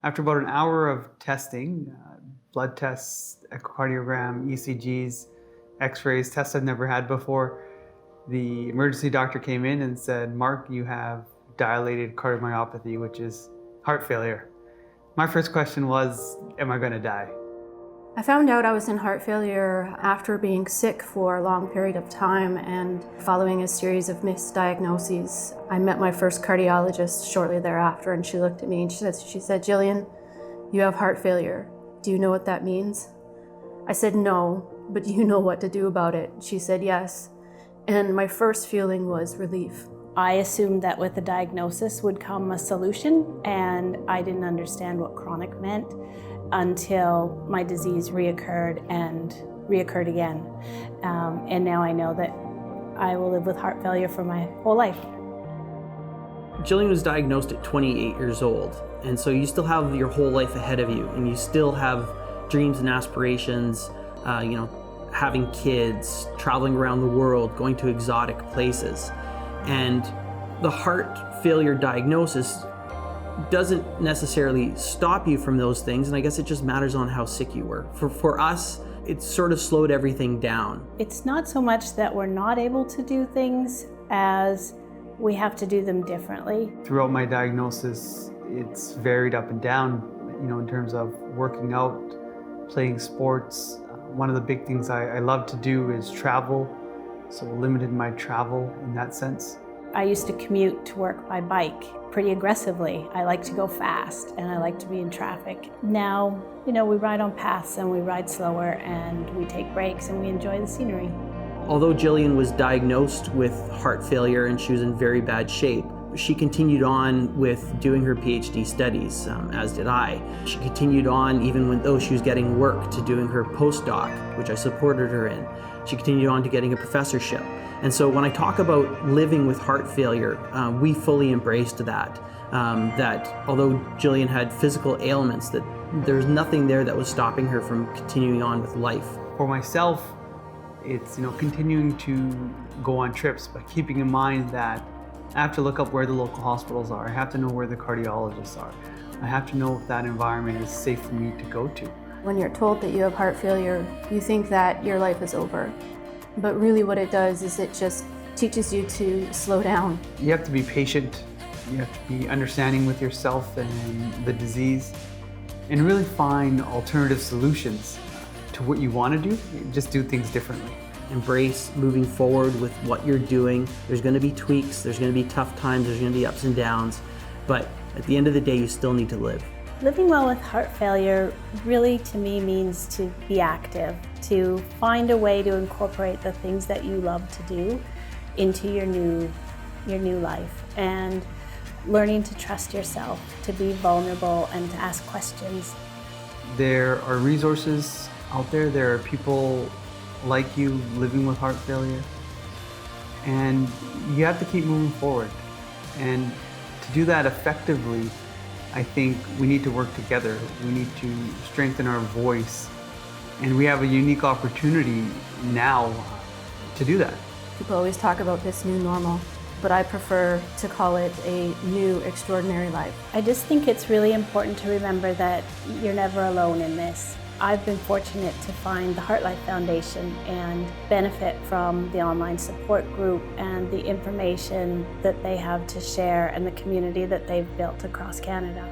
After about an hour of testing, blood tests, echocardiogram, ECGs, x-rays, tests I've never had before, the emergency doctor came in and said, "Mark, you have dilated cardiomyopathy, which is heart failure." My first question was, am I going to die? I found out I was in heart failure after being sick for a long period of time and following a series of misdiagnoses. I met my first cardiologist shortly thereafter, and she looked at me and she said, "Jillian, you have heart failure. Do you know what that means?" I said, "No, but do you know what to do about it?" She said, "Yes." And my first feeling was relief. I assumed that with the diagnosis would come a solution, and I didn't understand what chronic meant until my disease reoccurred again. And now I know that I will live with heart failure for my whole life. Jillian was diagnosed at 28 years old, and so you still have your whole life ahead of you, and you still have dreams and aspirations, having kids, traveling around the world, going to exotic places. And the heart failure diagnosis doesn't necessarily stop you from those things, and I guess it just matters on how sick you were. For us, it sort of slowed everything down. It's not so much that we're not able to do things as we have to do them differently. Throughout my diagnosis, it's varied up and down, in terms of working out, playing sports. One of the big things I love to do is travel, so limited my travel in that sense. I used to commute to work by bike pretty aggressively. I like to go fast and I like to be in traffic. Now, we ride on paths and we ride slower and we take breaks and we enjoy the scenery. Although Jillian was diagnosed with heart failure and she was in very bad shape, she continued on with doing her PhD studies, as did I. She continued on even though she was getting work to doing her postdoc, which I supported her in. She continued on to getting a professorship. And so when I talk about living with heart failure, we fully embraced that. That although Jillian had physical ailments, that there was nothing there that was stopping her from continuing on with life. For myself, it's continuing to go on trips, but keeping in mind that I have to look up where the local hospitals are. I have to know where the cardiologists are. I have to know if that environment is safe for me to go to. When you're told that you have heart failure, you think that your life is over. But really what it does is it just teaches you to slow down. You have to be patient. You have to be understanding with yourself and the disease, and really find alternative solutions to what you want to do. Just do things differently. Embrace moving forward with what you're doing. There's going to be tweaks, there's going to be tough times, there's going to be ups and downs, but at the end of the day, you still need to live. Living well with heart failure really to me means to be active, to find a way to incorporate the things that you love to do into your new life, and learning to trust yourself, to be vulnerable and to ask questions. There are resources out there. There are people like you living with heart failure, and you have to keep moving forward. And to do that effectively, I think we need to work together. We need to strengthen our voice, and we have a unique opportunity now to do that. People always talk about this new normal, but I prefer to call it a new extraordinary life. I just think it's really important to remember that you're never alone in this. I've been fortunate to find the Heartlife Foundation and benefit from the online support group and the information that they have to share and the community that they've built across Canada.